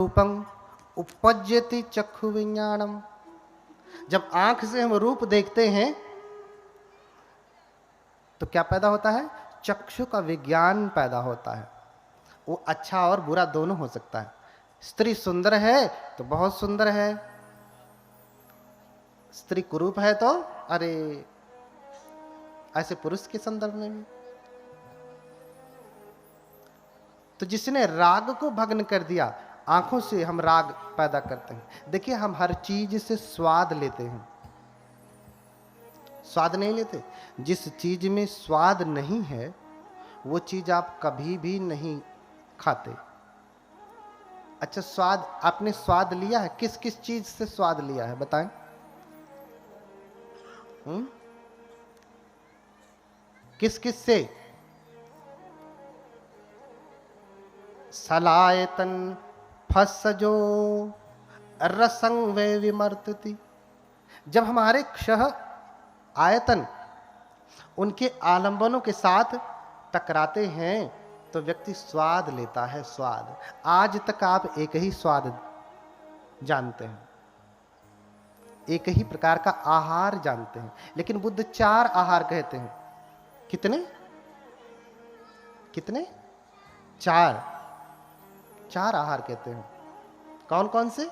रूपं उपपज्यति चक्षु विज्ञानम। जब आंख से हम रूप देखते हैं तो क्या पैदा होता है? चक्षु का विज्ञान पैदा होता है। वो अच्छा और बुरा दोनों हो सकता है। स्त्री सुंदर है तो बहुत सुंदर है, स्त्री कुरूप है तो अरे, ऐसे पुरुष के संदर्भ में भी। तो जिसने राग को भग्न कर दिया, आंखों से हम राग पैदा करते हैं। देखिए, हम हर चीज से स्वाद लेते हैं, स्वाद नहीं लेते। जिस चीज में स्वाद नहीं है वो चीज आप कभी भी नहीं खाते। अच्छा, स्वाद आपने स्वाद लिया है? किस किस चीज से स्वाद लिया है बताएं? किस किस से? सलायतन फसजो रसंग वे विमर्तति। जब हमारे क्षह आयतन उनके आलंबनों के साथ टकराते हैं तो व्यक्ति स्वाद लेता है। स्वाद, आज तक आप एक ही स्वाद जानते हैं, एक ही प्रकार का आहार जानते हैं, लेकिन बुद्ध 4 आहार कहते हैं। कितने कितने? 4 आहार कहते हैं। कौन कौन से?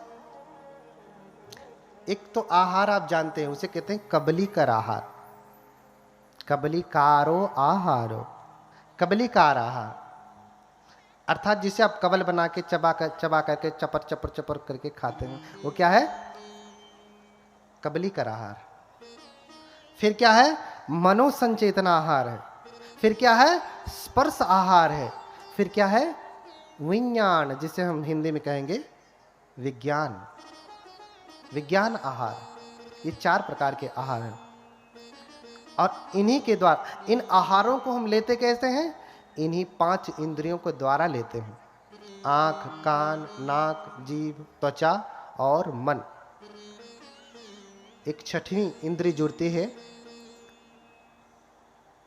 एक तो आहार आप जानते हैं, उसे कहते हैं कबलीकर आहार। कबलीकारो आहारो, कबलीकार आहार, अर्थात जिसे आप कबल बना के चबा करके चपर चपर चपर करके खाते हैं, वो क्या है? कबलीकर आहार। फिर क्या है? मनोसंचेतना आहार है। फिर क्या है? स्पर्श आहार है। फिर क्या है? विज्ञान, जिसे हम हिंदी में कहेंगे विज्ञान, विज्ञान आहार। ये 4 प्रकार के आहार हैं। और इन्हीं के द्वारा, इन आहारों को हम लेते कैसे हैं? इन्हीं 5 इंद्रियों के द्वारा लेते हैं। आंख, कान, नाक, जीभ, त्वचा और मन। एक 6वीं इंद्री जुड़ती है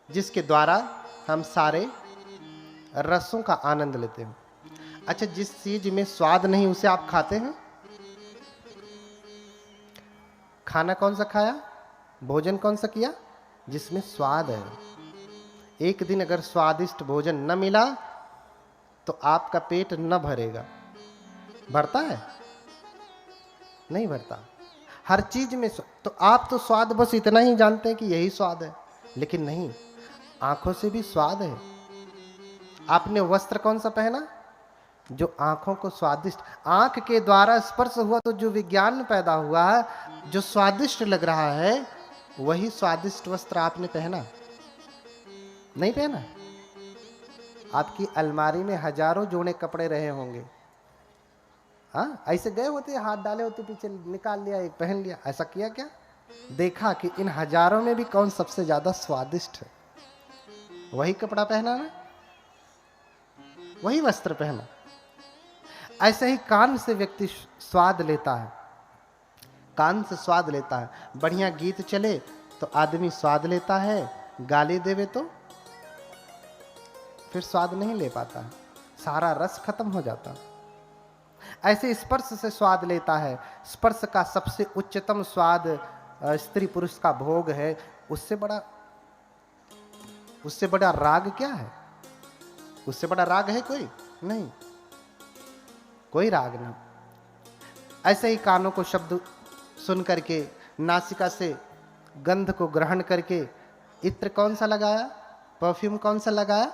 जिसके द्वारा हम सारे रसों का आनंद लेते हैं। अच्छा, जिस चीज में स्वाद नहीं उसे आप खाते हैं? खाना कौन सा खाया? भोजन कौन सा किया? जिसमें स्वाद है। एक दिन अगर स्वादिष्ट भोजन न मिला तो आपका पेट न भरेगा। भरता है? नहीं भरता। हर चीज में तो आप तो स्वाद बस इतना ही जानते हैं कि यही स्वाद है, लेकिन नहीं, आंखों से भी स्वाद है। आपने वस्त्र कौन सा पहना? जो आंखों को स्वादिष्ट, आंख के द्वारा स्पर्श हुआ तो जो विज्ञान पैदा हुआ है, जो स्वादिष्ट लग रहा है, वही स्वादिष्ट वस्त्र आपने पहना? नहीं पहना। आपकी अलमारी में हजारों जोड़े कपड़े रहे होंगे, हाँ, ऐसे गए होते, हाथ डाले होते पीछे, निकाल लिया, एक पहन लिया। ऐसा किया क्या? देखा कि इन हजारों में भी कौन सबसे ज्यादा स्वादिष्ट है? वही कपड़ा पहना ना, वही वस्त्र पहना। ऐसे ही कान से व्यक्ति स्वाद लेता है, कान से स्वाद लेता है। बढ़िया गीत चले तो आदमी स्वाद लेता है, गाली देवे तो फिर स्वाद नहीं ले पाता, सारा रस खत्म हो जाता। ऐसे स्पर्श से स्वाद लेता है। स्पर्श का सबसे उच्चतम स्वाद स्त्री पुरुष का भोग है। उससे बड़ा राग क्या है? उससे बड़ा राग है कोई नहीं, कोई राग नहीं। ऐसे ही कानों को शब्द सुन करके, नासिका से गंध को ग्रहण करके, इत्र कौन सा लगाया? परफ्यूम कौन सा लगाया?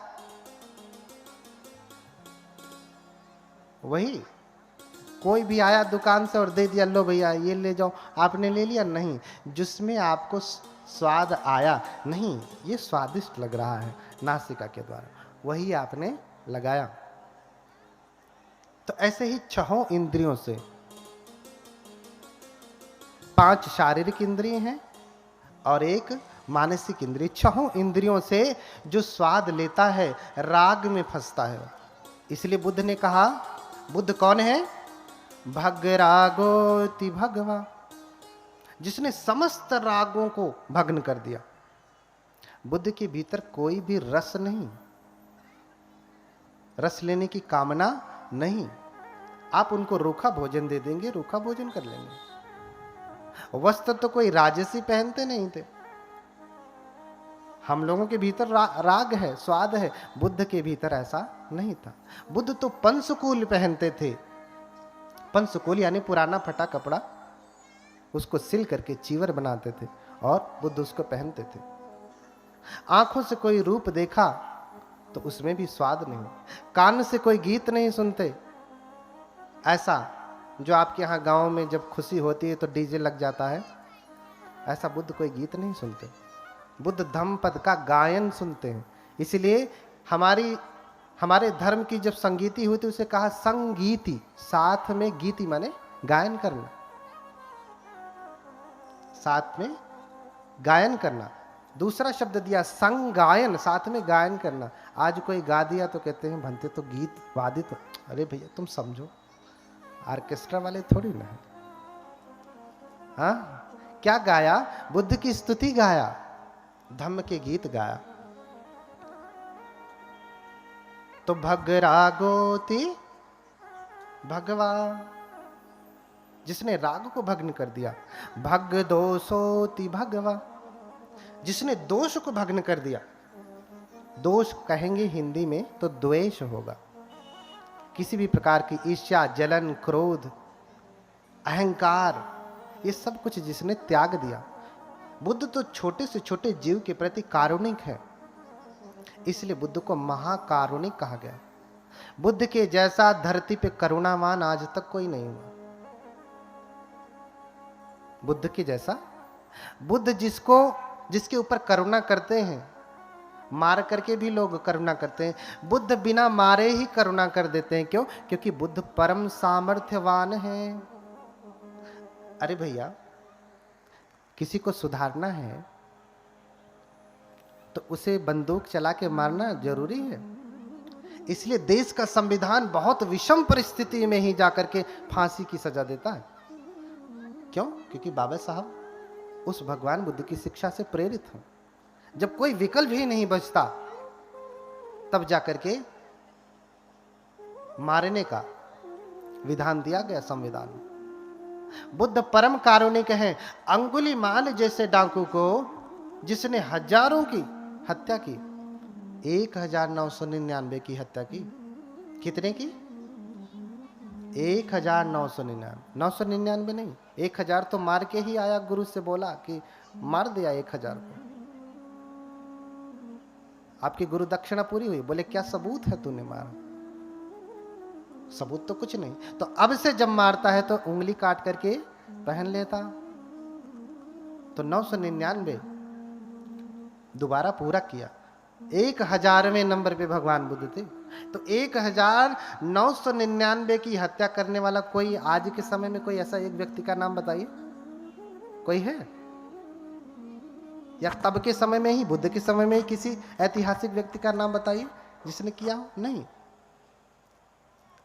वही। कोई भी आया दुकान से और दे दिया, लो भैया ये ले जाओ, आपने ले लिया? नहीं, जिसमें आपको स्वाद आया, नहीं ये स्वादिष्ट लग रहा है नासिका के द्वारा, वही आपने लगाया। तो ऐसे ही 6 इंद्रियों से, 5 शारीरिक इंद्रिय हैं और एक मानसिक इंद्रिय। 6 इंद्रियों से जो स्वाद लेता है राग में फंसता है। इसलिए बुद्ध ने कहा, बुद्ध कौन है? भगरागोति भगवा, जिसने समस्त रागों को भग्न कर दिया। बुद्ध के भीतर कोई भी रस नहीं, रस लेने की कामना नहीं। आप उनको रूखा भोजन दे देंगे, रूखा भोजन कर लेंगे। वस्त्र तो कोई राजसी पहनते नहीं थे। हम लोगों के भीतर राग है, स्वाद है, बुद्ध के भीतर ऐसा नहीं था। बुद्ध तो पंचकूल पहनते थे। पंचकूल यानी पुराना फटा कपड़ा, उसको सिल करके चीवर बनाते थे और बुद्ध उसको पहनते थे। आंखों से कोई रूप देखा तो उसमें भी स्वाद नहीं। कान से कोई गीत नहीं सुनते, ऐसा जो आपके यहाँ गांव में जब खुशी होती है तो डीजे लग जाता है, ऐसा बुद्ध कोई गीत नहीं सुनते। बुद्ध धम्मपद का गायन सुनते हैं। इसलिए हमारे धर्म की जब संगीति हुई तो उसे कहा संगीति, साथ में गीति माने गायन करना, साथ में गायन करना। दूसरा शब्द दिया संगायन, साथ में गायन करना। आज कोई गा दिया तो कहते हैं भंते तो गीत वादित। अरे भैया तुम समझो, ऑर्केस्ट्रा वाले थोड़ी ना है। हाँ, क्या गाया? बुद्ध की स्तुति गाया, धम्म के गीत गाया। तो भगरागोति भगवा, जिसने राग को भग्न कर दिया। भग दोषोति भगवा, जिसने दोष को भग्न कर दिया। दोष कहेंगे हिंदी में तो द्वेष होगा। किसी भी प्रकार की ईर्ष्या, जलन, क्रोध, अहंकार, ये सब कुछ जिसने त्याग दिया। बुद्ध तो छोटे से छोटे जीव के प्रति कारुणिक है, इसलिए बुद्ध को महाकारुणिक कहा गया। बुद्ध के जैसा धरती पे करुणावान आज तक कोई नहीं हुआ। बुद्ध के जैसा, बुद्ध जिसके ऊपर करुणा करते हैं, मार करके भी लोग करुणा करते हैं। बुद्ध बिना मारे ही करुणा कर देते हैं। क्यों? क्योंकि बुद्ध परम सामर्थ्यवान है। अरे भैया, किसी को सुधारना है तो उसे बंदूक चला के मारना जरूरी है। इसलिए देश का संविधान बहुत विषम परिस्थिति में ही जाकर के फांसी की सजा देता है। क्यों? क्योंकि बाबा साहब उस भगवान बुद्ध की शिक्षा से प्रेरित हैं। जब कोई विकल्प ही नहीं बचता तब जाकर के मारने का विधान दिया गया संविधान में। बुद्ध परम कारुणिक हैं। अंगुलीमाल जैसे डाकू को जिसने हजारों की हत्या की, 1999 की हत्या की। कितने की? 1999। 999 नहीं, 1000 तो मार के ही आया। गुरु से बोला कि मार दिया 1000 को। आपकी गुरु दक्षिणा पूरी हुई। बोले क्या सबूत है तूने मारा? सबूत तो कुछ नहीं। तो अब से जब मारता है तो उंगली काट करके पहन लेता। तो 999 दोबारा पूरा किया। 1000वें नंबर पे भगवान बुद्ध थे। तो 1999 की हत्या करने वाला कोई आज के समय में कोई ऐसा एक व्यक्ति का नाम बताइए, कोई है? या तब के समय में ही, बुद्ध के समय में ही किसी ऐतिहासिक व्यक्ति का नाम बताइए जिसने किया हो? नहीं।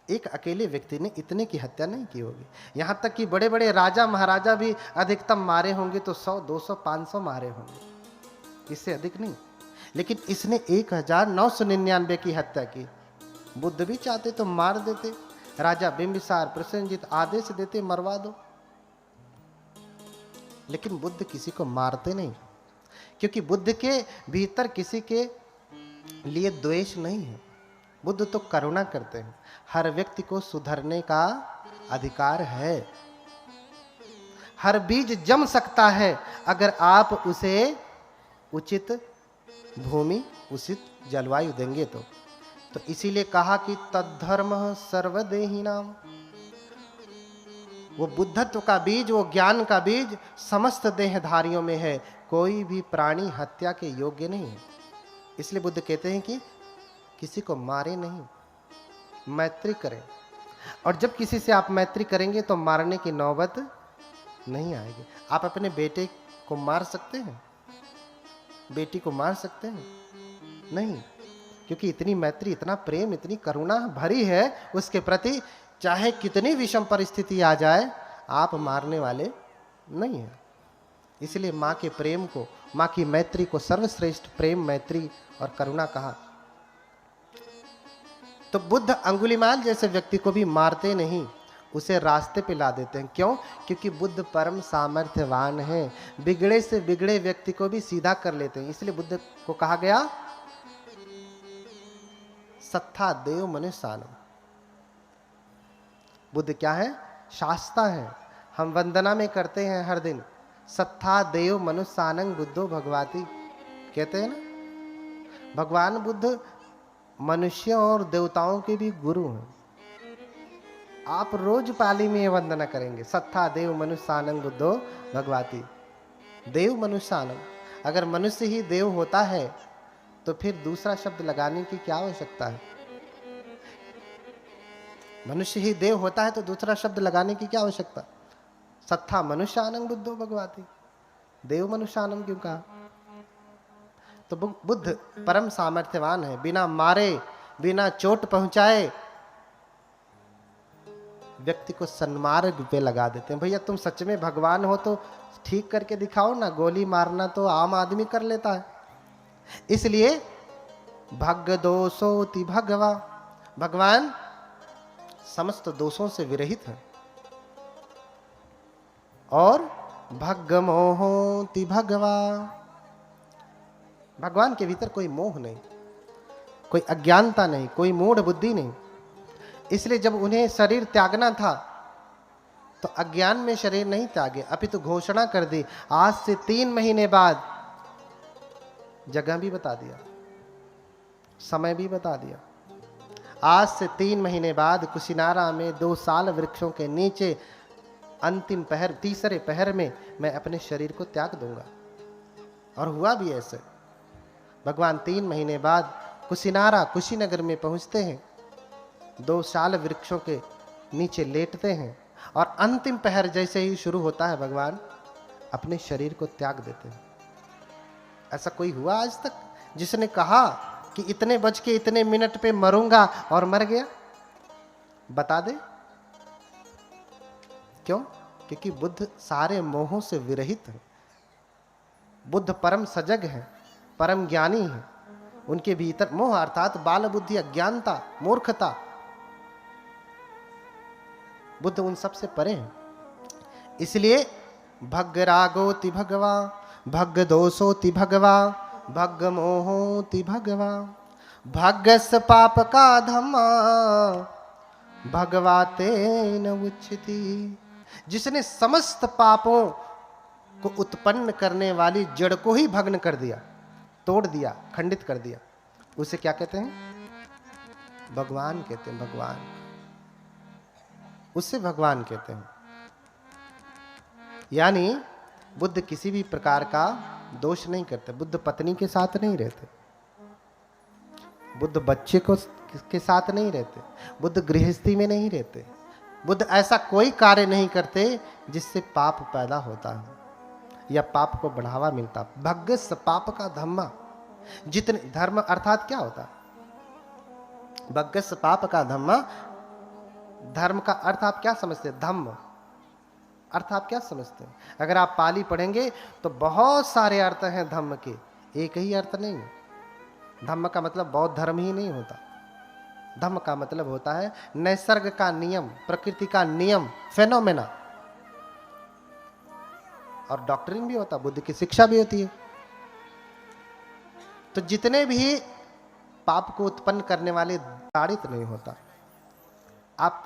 एक अकेले व्यक्ति ने इतने की हत्या नहीं की होगी। यहां तक कि बड़े बड़े राजा महाराजा भी अधिकतम मारे होंगे तो 100, 200, 500 मारे होंगे, इससे अधिक नहीं। लेकिन इसने 1999 की हत्या की। बुद्ध भी चाहते तो मार देते। राजा बिंबिसार, प्रसेनजीत आदेश देते मरवा दो। लेकिन बुद्ध किसी को मारते नहीं, क्योंकि बुद्ध के भीतर किसी के लिए द्वेष नहीं है। बुद्ध तो करुणा करते हैं। हर व्यक्ति को सुधरने का अधिकार है। हर बीज जम सकता है अगर आप उसे उचित भूमि, उचित जलवायु देंगे तो इसीलिए कहा कि तद्धर्म सर्वदेहिनाम। वो बुद्धत्व का बीज, वो ज्ञान का बीज समस्त देहधारियों में है। कोई भी प्राणी हत्या के योग्य नहीं है। इसलिए बुद्ध कहते हैं कि किसी को मारे नहीं, मैत्री करें। और जब किसी से आप मैत्री करेंगे तो मारने की नौबत नहीं आएगी। आप अपने बेटे को मार सकते हैं? बेटी को मार सकते हैं? नहीं, क्योंकि इतनी मैत्री, इतना प्रेम, इतनी करुणा भरी है उसके प्रति। चाहे कितनी विषम परिस्थिति आ जाए, आप मारने वाले नहीं हैं। इसलिए माँ के प्रेम को, माँ की मैत्री को सर्वश्रेष्ठ प्रेम, मैत्री और करुणा कहा। तो बुद्ध अंगुलीमाल जैसे व्यक्ति को भी मारते नहीं, उसे रास्ते पे ला देते हैं। क्यों? क्योंकि बुद्ध परम सामर्थ्यवान है, बिगड़े से बिगड़े व्यक्ति को भी सीधा कर लेते हैं। इसलिए बुद्ध को कहा गया सत्ता देव मनुष्यानम। बुद्ध क्या है? शास्ता है। हम वंदना में करते हैं हर दिन, सत्ता देव मनुष्यानंग बुद्धो भगवाती, कहते हैं ना। भगवान बुद्ध मनुष्यों और देवताओं के भी गुरु हैं। आप रोज पाली में वंदना करेंगे, सत्ता देव मनुष्यानंग बुद्धो भगवाती। देव मनुष्यानंग, अगर मनुष्य ही देव होता है तो फिर दूसरा शब्द लगाने की क्या आवश्यकता है? मनुष्य ही देव होता है तो दूसरा शब्द लगाने की क्या आवश्यकता? सत्ता मनुष्यानंग बुद्धो भगवाती, देव मनुष्यानंग क्यों कहा? तो बुद्ध परम सामर्थ्यवान है, बिना मारे बिना चोट पहुंचाए व्यक्ति को सन्मार्ग पे लगा देते हैं। भैया तुम सच में भगवान हो तो ठीक करके दिखाओ ना, गोली मारना तो आम आदमी कर लेता है। इसलिए भग दोषोति भगवा, भगवान समस्त दोषों से विरहित है। और भग मोहोति भगवा, भगवान के भीतर कोई मोह नहीं, कोई अज्ञानता नहीं, कोई मूढ़ बुद्धि नहीं। इसलिए जब उन्हें शरीर त्यागना था तो अज्ञान में शरीर नहीं त्यागे, अपितु घोषणा कर दी, आज से 3 महीने बाद, जगह भी बता दिया, समय भी बता दिया। आज से 3 महीने बाद कुशिनारा में 2 साल वृक्षों के नीचे अंतिम पहर, तीसरे पहर में मैं अपने शरीर को त्याग दूंगा। और हुआ भी ऐसे। भगवान 3 महीने बाद कुशिनारा, कुशीनगर में पहुंचते हैं, 2 साल वृक्षों के नीचे लेटते हैं और अंतिम पहर जैसे ही शुरू होता है भगवान अपने शरीर को त्याग देते हैं। ऐसा कोई हुआ आज तक जिसने कहा कि इतने बज के इतने मिनट पे मरूंगा और मर गया? बता दे। क्यों? क्योंकि बुद्ध सारे मोहों से विरहित है। बुद्ध परम सजग है, परम ज्ञानी है। उनके भीतर मोह अर्थात बाल बुद्धि, अज्ञानता, मूर्खता, बुद्ध उन सब से परे हैं। इसलिए भग रागोति भगवा, भग दोषोति भगवा, भग मोहोति भगवा, भगस पाप का धम्मा भगवाते न उच्चति। जिसने समस्त पापों को उत्पन्न करने वाली जड़ को ही भग्न कर दिया, तोड़ दिया, खंडित कर दिया, उसे क्या कहते हैं? भगवान कहते हैं। भगवान, उससे भगवान कहते हैं। यानी बुद्ध किसी भी प्रकार का दोष नहीं करते। बुद्ध पत्नी के साथ नहीं रहते, बुद्ध बच्चे को के साथ नहीं रहते, बुद्ध गृहस्थी में नहीं रहते, बुद्ध ऐसा कोई कार्य नहीं करते जिससे पाप पैदा होता है या पाप को बढ़ावा मिलता। भग्गस पाप का धम्मा, जितने धर्म अर्थात क्या होता है? भग्गस पाप का धम्मा, धर्म का अर्थ आप क्या समझते हैं? धम्म अर्थ आप क्या समझते हैं? अगर आप पाली पढ़ेंगे तो बहुत सारे अर्थ हैं धम्म के, एक ही अर्थ नहीं है। धम्म का मतलब बौद्ध धर्म ही नहीं होता। धम्म का मतलब होता है नैसर्ग का नियम, प्रकृति का नियम, फेनोमेना। और डॉक्ट्रिन भी होता, बुद्ध की शिक्षा भी होती है। तो जितने भी पाप को उत्पन्न करने वाले ताड़ित नहीं होता। आप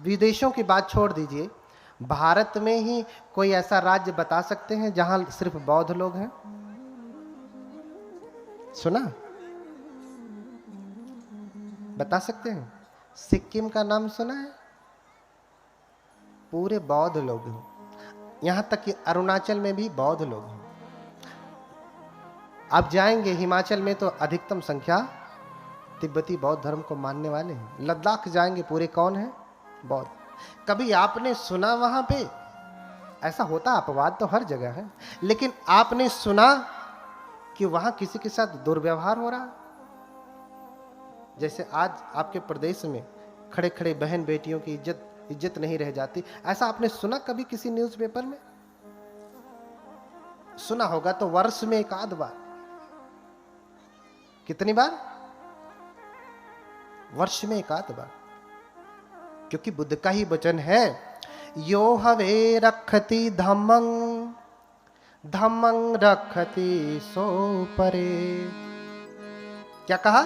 विदेशों की बात छोड़ दीजिए, भारत में ही कोई ऐसा राज्य बता सकते हैं जहां सिर्फ बौद्ध लोग हैं? सुना? बता सकते हैं? सिक्किम का नाम सुना है? पूरे बौद्ध लोग हैं। यहां तक कि अरुणाचल में भी बौद्ध लोग हैं। आप जाएंगे हिमाचल में तो अधिकतम संख्या तिब्बती बौद्ध धर्म को मानने वाले हैं। लद्दाख जाएंगे, पूरे कौन है? बौद्ध। कभी आपने सुना वहां पे ऐसा होता? अपवाद तो हर जगह है, लेकिन आपने सुना कि वहां किसी के साथ दुर्व्यवहार हो रहा? जैसे आज आपके प्रदेश में खड़े खड़े बहन बेटियों की इज्जत नहीं रह जाती, ऐसा आपने सुना कभी किसी न्यूज़पेपर में? सुना होगा तो वर्ष में 1 आध बार। कितनी बार? वर्ष में एक आध बार, क्योंकि बुद्ध का ही वचन है, यो हवे रखति धम्मं धम्मं रखति सो परे। क्या कहा?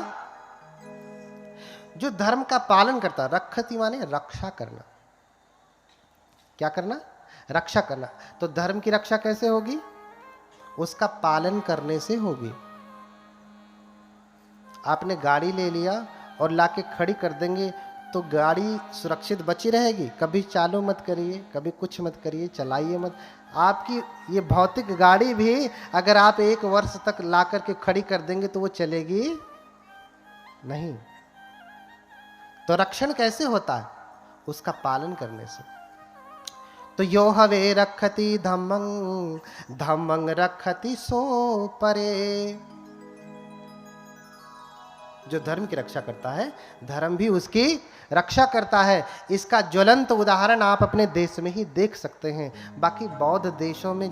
जो धर्म का पालन करता, रखति माने रक्षा करना। क्या करना? रक्षा करना। तो धर्म की रक्षा कैसे होगी? उसका पालन करने से होगी। आपने गाड़ी ले लिया और लाके खड़ी कर देंगे तो गाड़ी सुरक्षित बची रहेगी? कभी चालू मत करिए, कभी कुछ मत करिए, चलाइए मत। आपकी ये भौतिक गाड़ी भी अगर आप 1 वर्ष तक ला करके खड़ी कर देंगे तो वो चलेगी नहीं। तो रक्षण कैसे होता है? उसका पालन करने से। तो यो हवे रखति धम्मं धम्मं रखति सो परे। जो धर्म की रक्षा करता है, धर्म भी उसकी रक्षा करता है। इसका ज्वलंत उदाहरण आप अपने देश में ही देख सकते हैं। बाकी बौद्ध देशों में